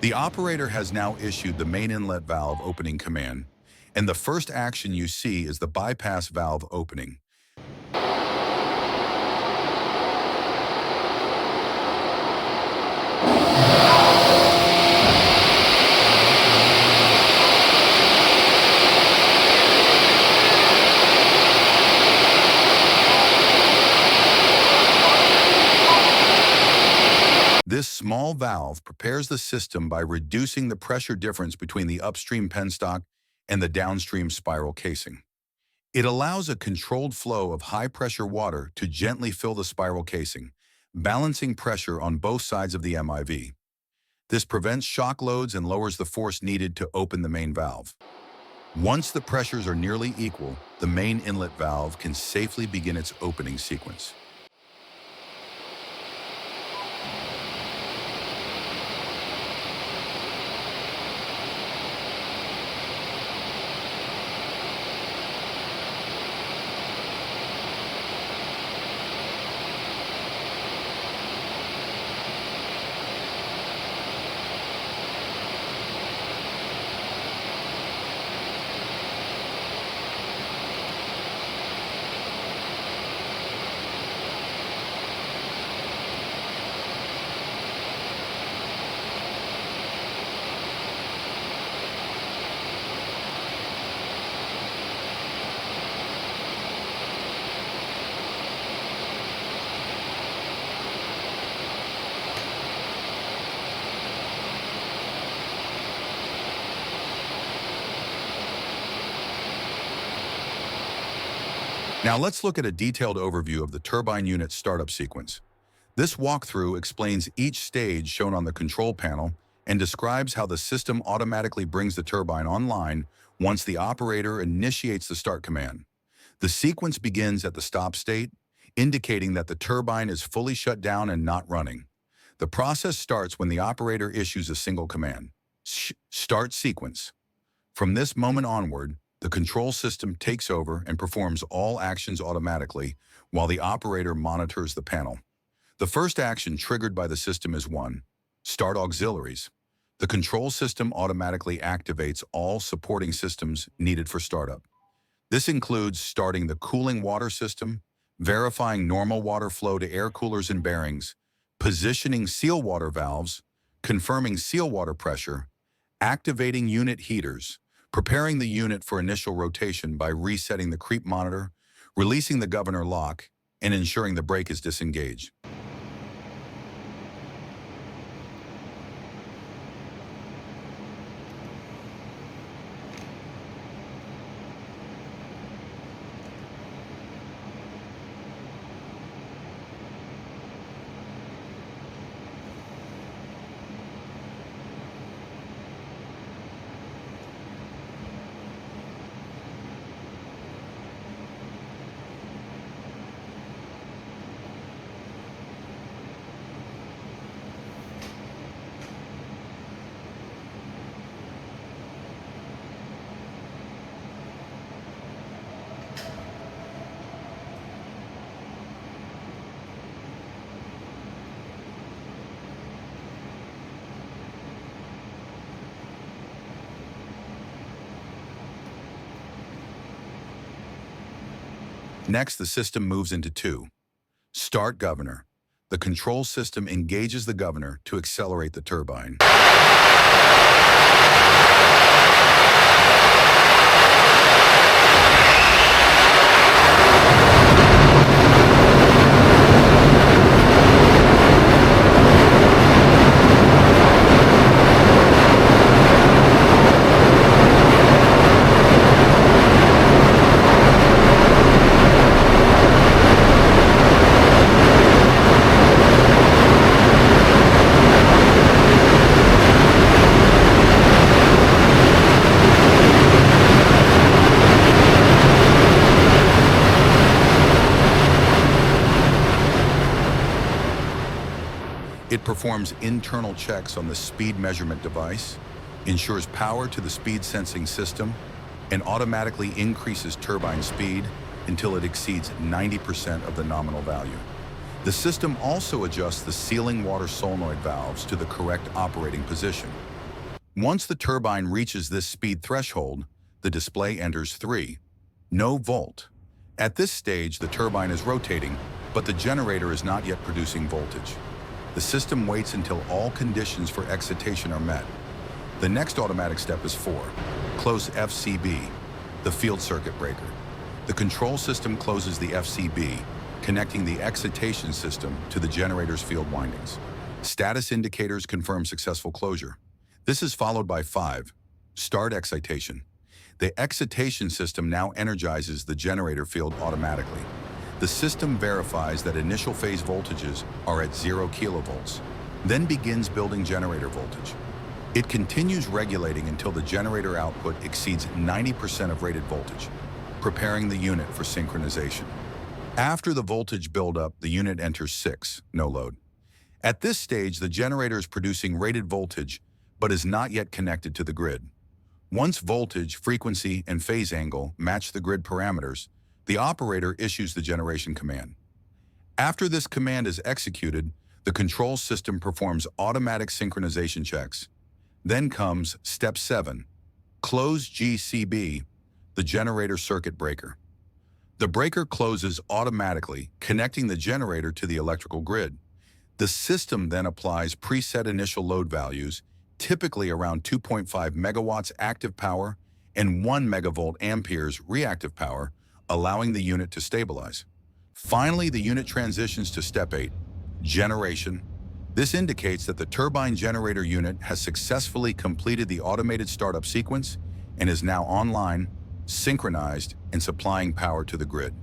The operator has now issued the main inlet valve opening command, and the first action you see is the bypass valve opening. This small valve prepares the system by reducing the pressure difference between the upstream penstock and the downstream spiral casing. It allows a controlled flow of high-pressure water to gently fill the spiral casing, balancing pressure on both sides of the MIV. This prevents shock loads and lowers the force needed to open the main valve. Once the pressures are nearly equal, the main inlet valve can safely begin its opening sequence. Now let's look at a detailed overview of the turbine unit startup sequence. This walkthrough explains each stage shown on the control panel and describes how the system automatically brings the turbine online once the operator initiates the start command. The sequence begins at the stop state, indicating that the turbine is fully shut down and not running. The process starts when the operator issues a single command: start sequence. From this moment onward, the control system takes over and performs all actions automatically while the operator monitors the panel. The first action triggered by the system is 1. Start auxiliaries. The control system automatically activates all supporting systems needed for startup. This includes starting the cooling water system, verifying normal water flow to air coolers and bearings, positioning seal water valves, confirming seal water pressure, activating unit heaters, preparing the unit for initial rotation by resetting the creep monitor, releasing the governor lock, and ensuring the brake is disengaged. Next, the system moves into 2. Start governor. The control system engages the governor to accelerate the turbine. It performs internal checks on the speed measurement device, ensures power to the speed sensing system, and automatically increases turbine speed until it exceeds 90% of the nominal value. The system also adjusts the sealing water solenoid valves to the correct operating position, Once the turbine reaches this speed threshold, the display enters 3. No volt. At this stage, the turbine is rotating, but the generator is not yet producing voltage. The system waits until all conditions for excitation are met. The next automatic step is 4. Close FCB, the field circuit breaker. The control system closes the FCB, connecting the excitation system to the generator's field windings. Status indicators confirm successful closure. This is followed by 5. Start excitation. The excitation system now energizes the generator field automatically. The system verifies that initial phase voltages are at 0 kilovolts, then begins building generator voltage. It continues regulating until the generator output exceeds 90% of rated voltage, preparing the unit for synchronization. After the voltage buildup, the unit enters 6, no load. At this stage, the generator is producing rated voltage, but is not yet connected to the grid. Once voltage, frequency, and phase angle match the grid parameters, the operator issues the generation command. After this command is executed, the control system performs automatic synchronization checks. Then comes step 7, close GCB, the generator circuit breaker. The breaker closes automatically, connecting the generator to the electrical grid. The system then applies preset initial load values, typically around 2.5 megawatts active power and 1 megavolt amperes reactive power, allowing the unit to stabilize. Finally, the unit transitions to step 8, generation. This indicates that the turbine generator unit has successfully completed the automated startup sequence and is now online, synchronized, and supplying power to the grid.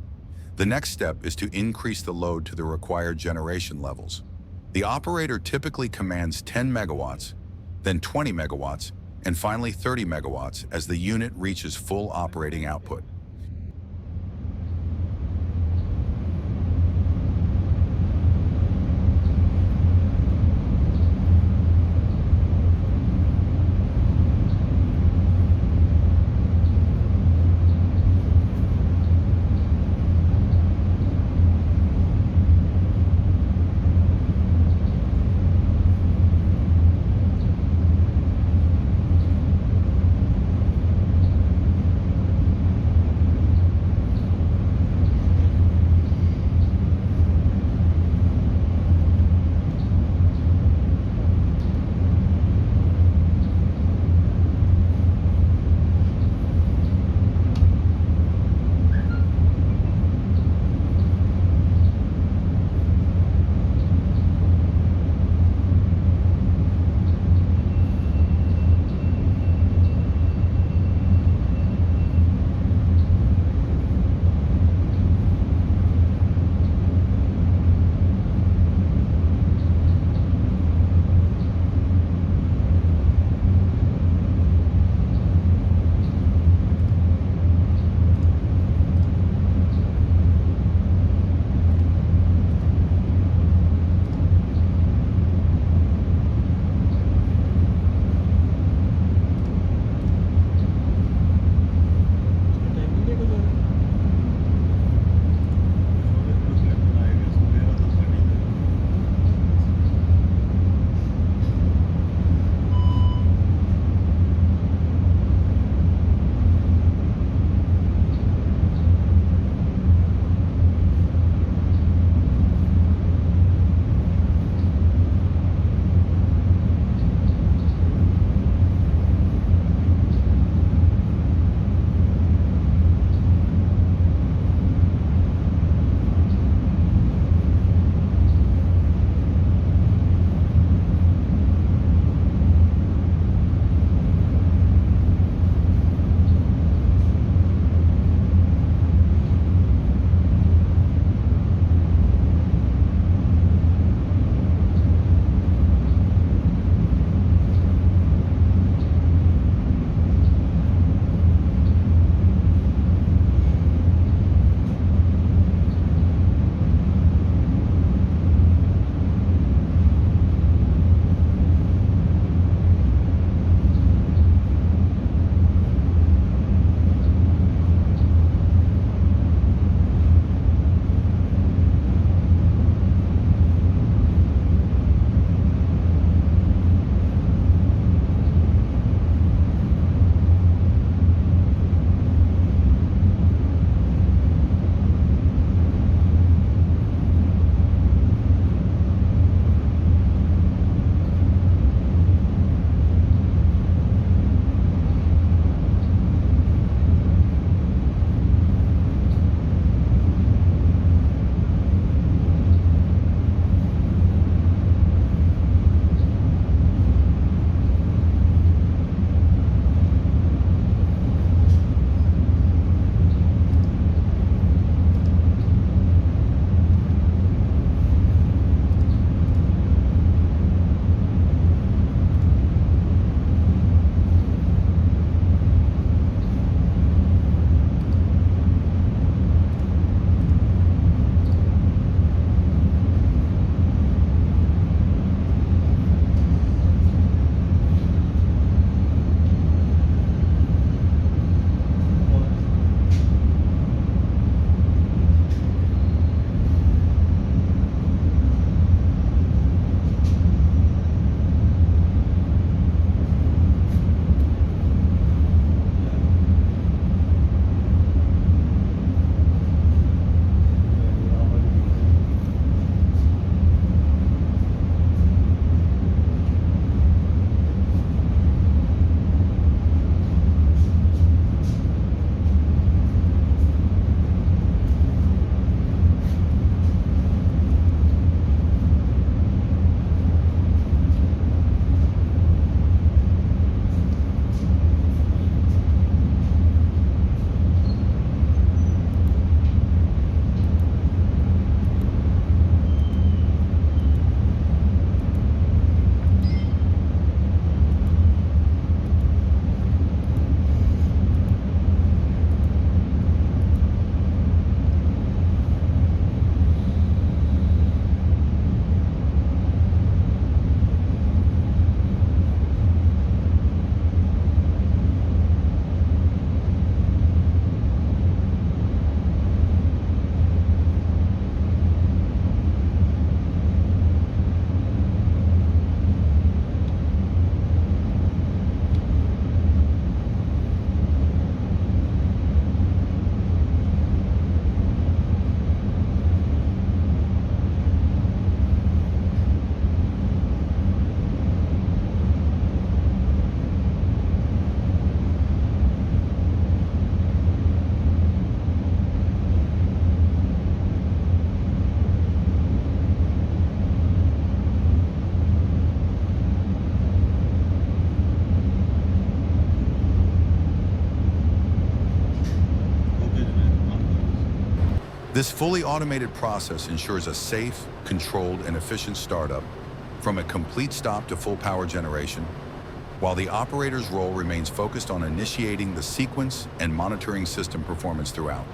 The next step is to increase the load to the required generation levels. The operator typically commands 10 megawatts, then 20 megawatts, and finally 30 megawatts as the unit reaches full operating output. This fully automated process ensures a safe, controlled, and efficient startup from a complete stop to full power generation, while the operator's role remains focused on initiating the sequence and monitoring system performance throughout.